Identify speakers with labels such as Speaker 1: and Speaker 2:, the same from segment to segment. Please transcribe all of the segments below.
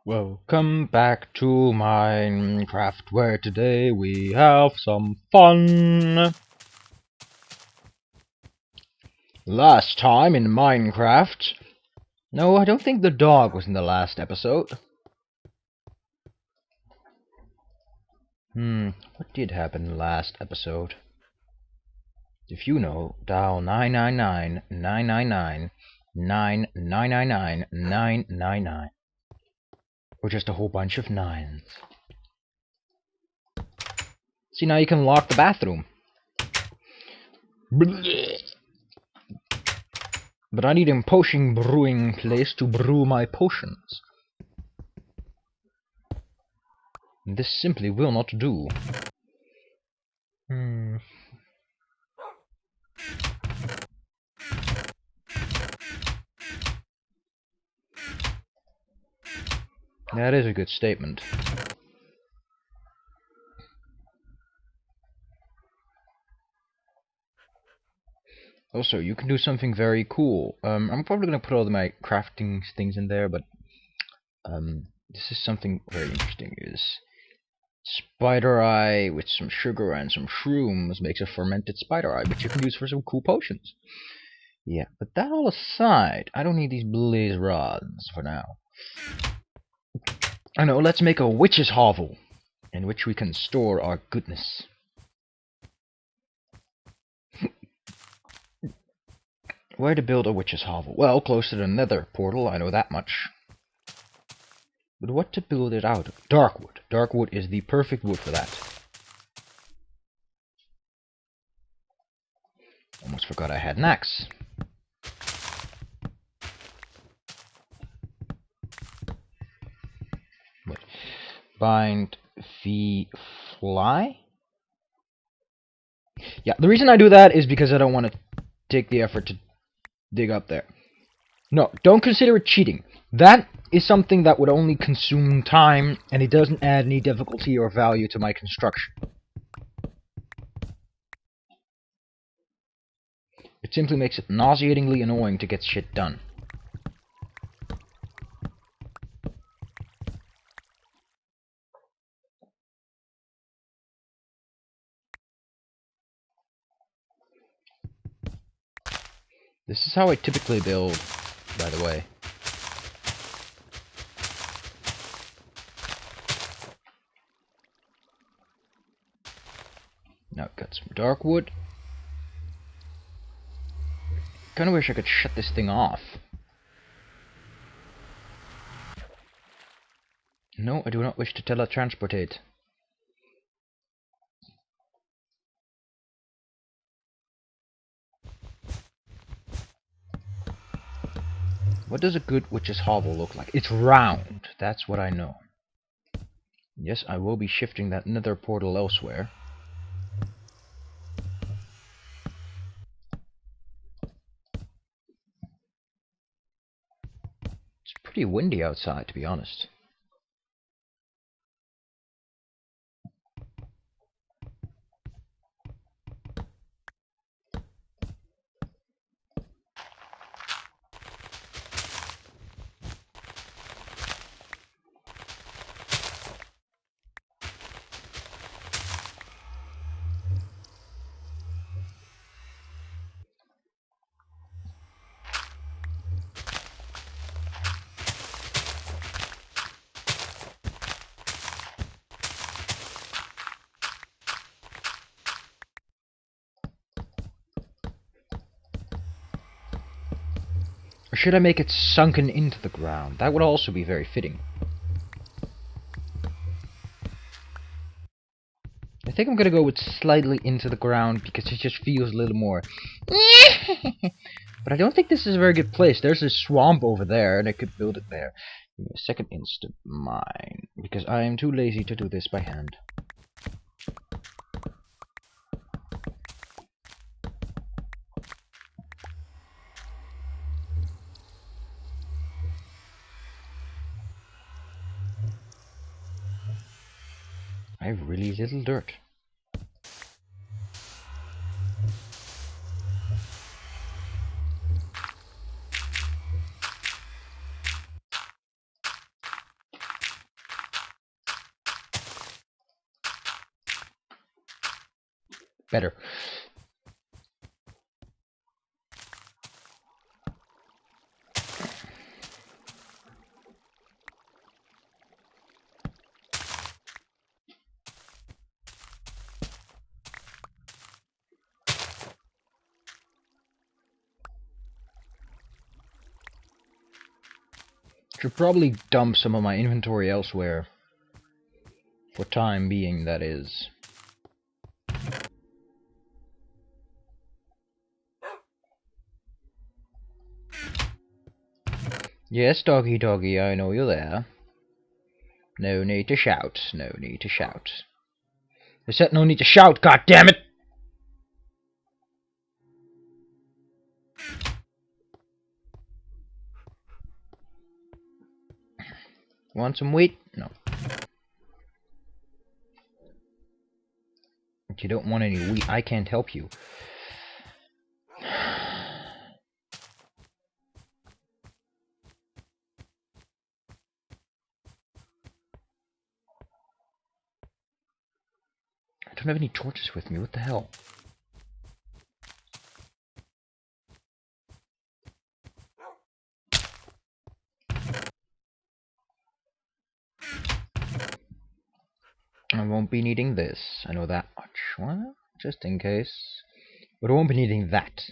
Speaker 1: Welcome back to Minecraft, where today we have some fun. Last time in Minecraft... No, I don't think the dog was in the last episode. What did happen in the last episode? If you know, dial 999-999-999-999. Or just a whole bunch of nines. See, now you can lock the bathroom. But I need a potion brewing place to brew my potions. This simply will not do. That is a good statement. Also, you can do something very cool. I'm probably going to put all of my crafting things in there, but this is something very interesting. Is spider eye with some sugar and some shrooms makes a fermented spider eye, which you can use for some cool potions. Yeah, but that all aside, I don't need these blaze rods for now. I know, let's make a witch's hovel, in which we can store our goodness. Where to build a witch's hovel? Well, close to the nether portal, I know that much. But what to build it out of? Darkwood. Darkwood is the perfect wood for that. Almost forgot I had an axe. What? Bind the fly? Yeah, the reason I do that is because I don't want to take the effort to dig up there. No, don't consider it cheating. That is something that would only consume time, and it doesn't add any difficulty or value to my construction. It simply makes it nauseatingly annoying to get shit done. This is how I typically build, by the way. Now got some dark wood. Kinda wish I could shut this thing off. No, I do not wish to teletransportate. What does a good witch's hovel look like? It's round. That's what I know. Yes, I will be shifting that nether portal elsewhere. It's pretty windy outside, to be honest. Or should I make it sunken into the ground? That would also be very fitting. I think I'm gonna go with slightly into the ground because it just feels a little more. But I don't think this is a very good place. There's a swamp over there, and I could build it there. Give me a second instant mine, because I am too lazy to do this by hand. I have really little dirt. Better. Should probably dump some of my inventory elsewhere. For time being, that is. Yes, doggy doggy, I know you're there. No need to shout, no need to shout. I said no need to shout, god damn it! Want some wheat? No. If you don't want any wheat, I can't help you. I don't have any torches with me, what the hell? I won't be needing this, I know that much. Well, just in case. But I won't be needing that.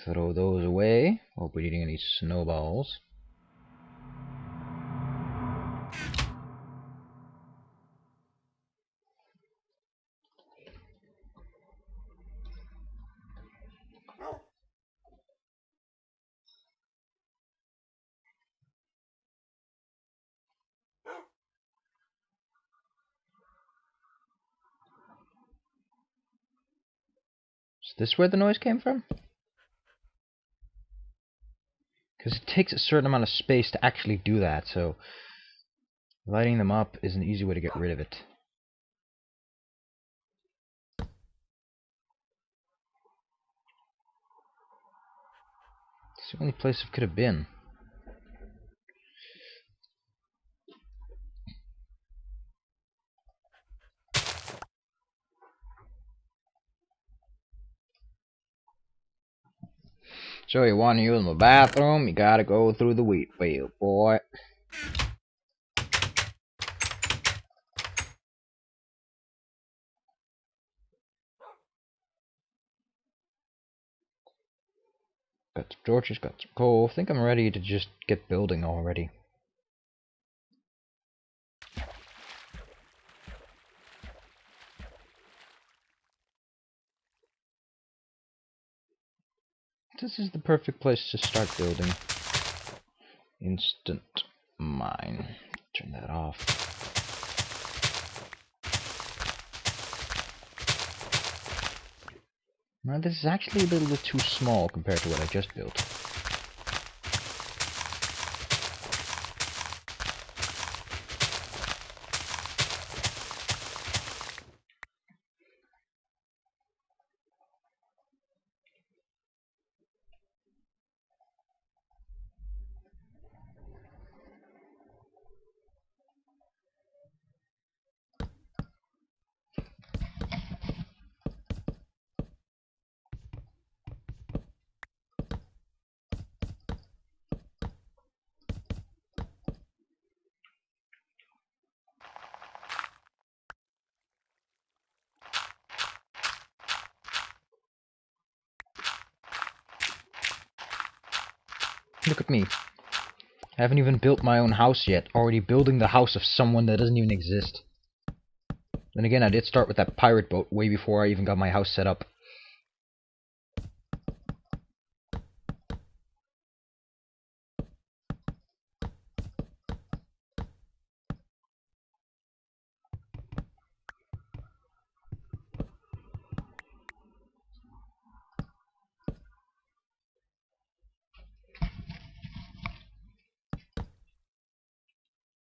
Speaker 1: Throw those away. Won't be needing any snowballs. Is this where the noise came from? Because it takes a certain amount of space to actually do that, so lighting them up is an easy way to get rid of it. It's the only place it could have been. So you want to use the bathroom, you gotta go through the wheat field, boy. Got some torches, got some coal. I think I'm ready to just get building already. This is the perfect place to start building. Instant mine. Turn that off. Now this is actually a little bit too small compared to what I just built. Look at me. I haven't even built my own house yet. Already building the house of someone that doesn't even exist. Then again, I did start with that pirate boat way before I even got my house set up.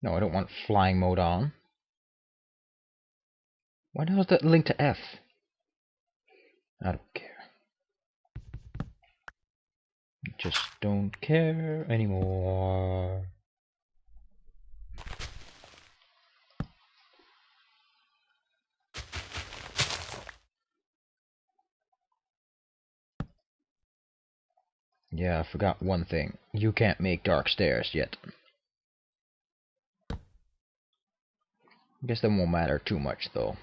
Speaker 1: No, I don't want flying mode on. Why the hell is that linked to F? I don't care. Just don't care anymore. Yeah, I forgot one thing. You can't make dark stairs yet. I guess that won't matter too much, though.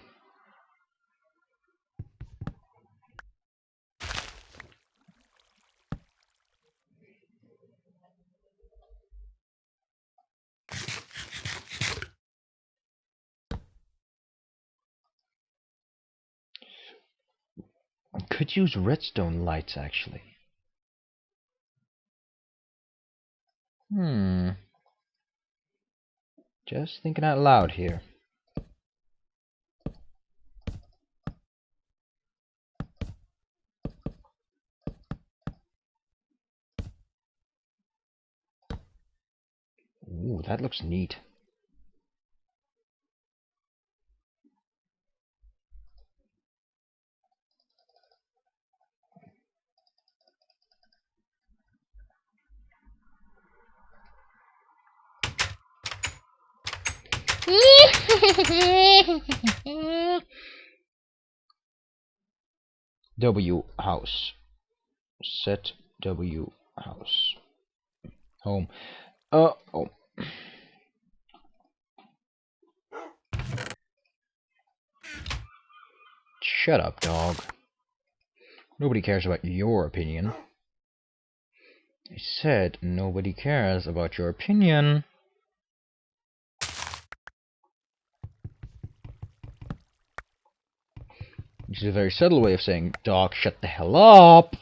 Speaker 1: I could use redstone lights, actually. Just thinking out loud here. Ooh, that looks neat. W house. Set W house. Home. Oh. Shut up, dog. Nobody cares about your opinion. I said nobody cares about your opinion. Which is a very subtle way of saying, dog, shut the hell up.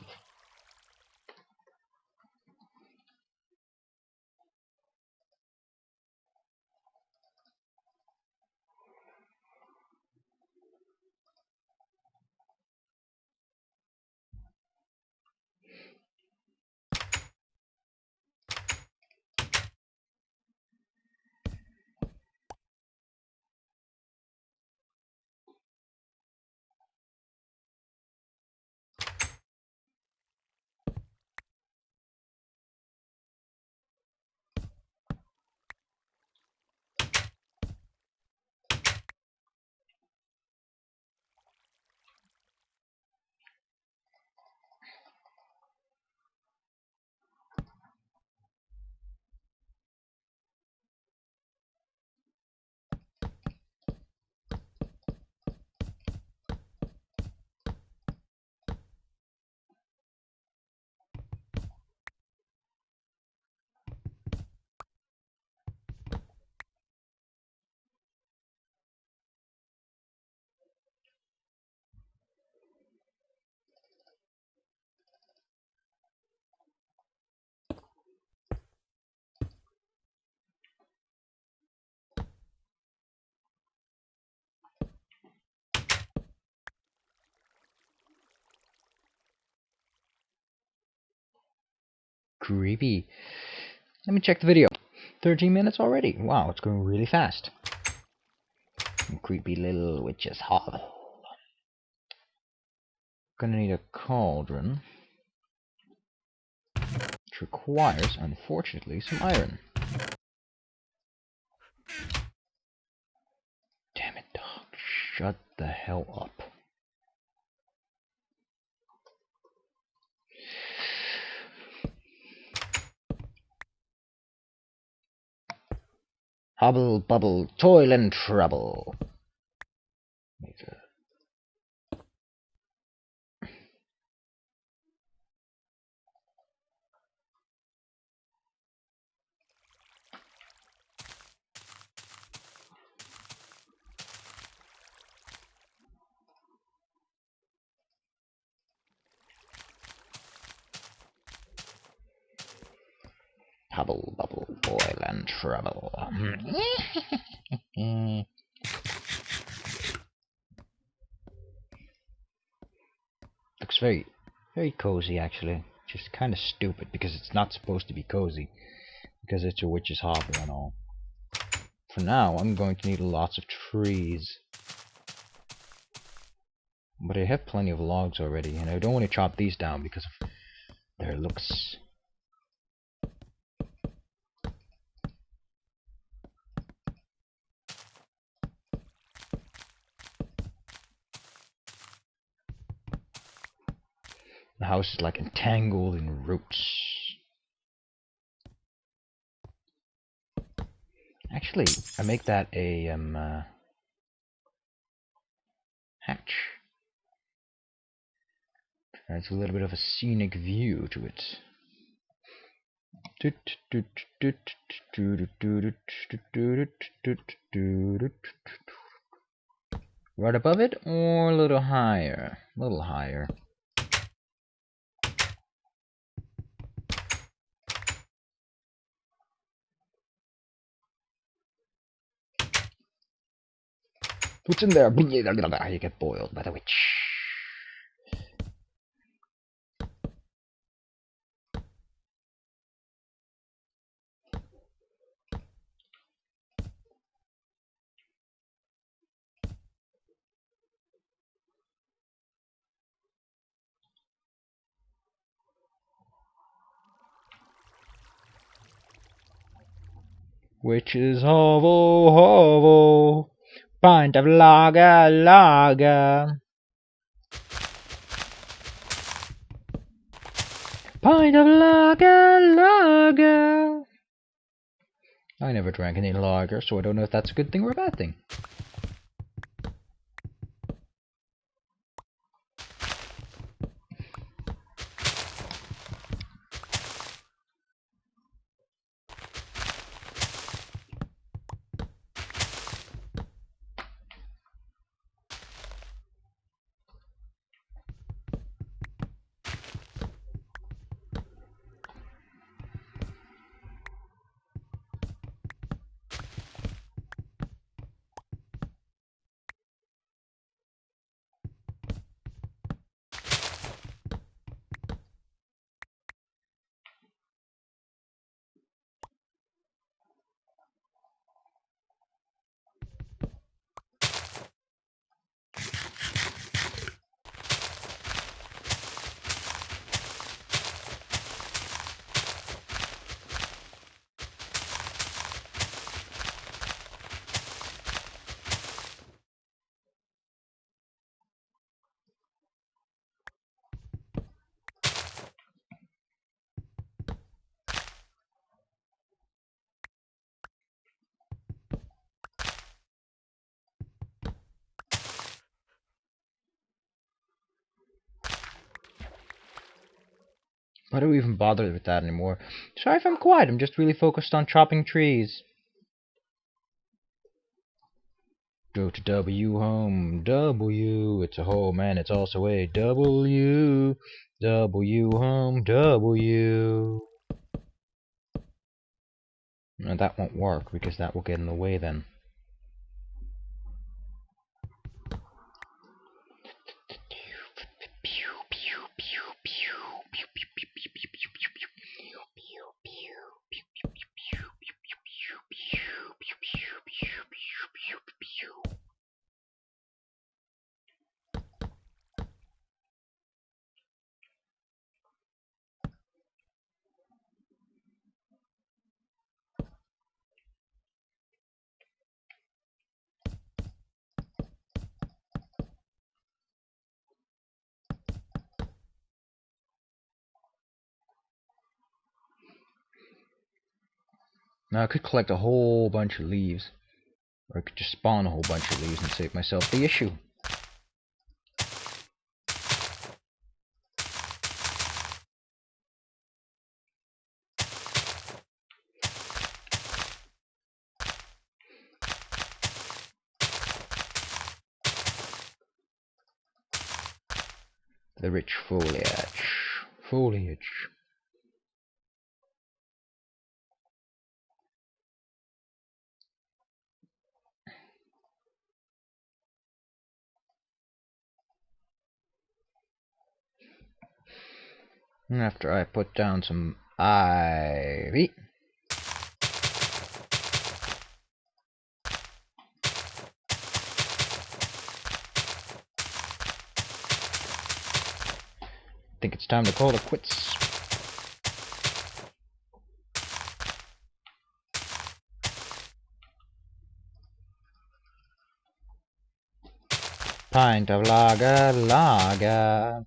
Speaker 1: Creepy. Let me check the video. 13 minutes already. Wow, it's going really fast. Creepy little witch's hovel. Gonna need a cauldron. Which requires, unfortunately, some iron. Damn it, dog. Shut the hell up. Hobble, bubble, toil and trouble. Make a hobble, bubble, toil and trouble. Looks very, very cozy, actually. Just kind of stupid because it's not supposed to be cozy. Because it's a witch's hovel and all. For now, I'm going to need lots of trees. But I have plenty of logs already, and I don't want to chop these down because of their looks. The house is like entangled in roots. Actually, I make that a hatch. Adds a little bit of a scenic view to it. Right above it, or a little higher? A little higher. What's in there? You get boiled by the witch. Witches hovel, hovel, pint of lager, lager. Pint of lager, lager. I never drank any lager, so I don't know if that's a good thing or a bad thing. Why do we even bother with that anymore? Sorry if I'm quiet, I'm just really focused on chopping trees. Go to W home, W, it's a home and it's also a W. W home, W. No, that won't work because that will get in the way then. Now I could collect a whole bunch of leaves. Or I could just spawn a whole bunch of leaves and save myself the issue. The rich foliage. Foliage. And after I put down some ivy. I think it's time to call it quits. Pint of lager, lager.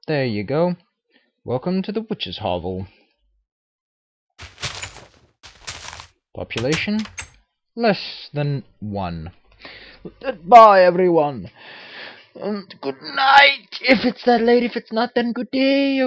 Speaker 1: There you go. Welcome to the witch's hovel. Population? Less than 1. Goodbye, everyone. And good night. If it's that late, if it's not, then good day.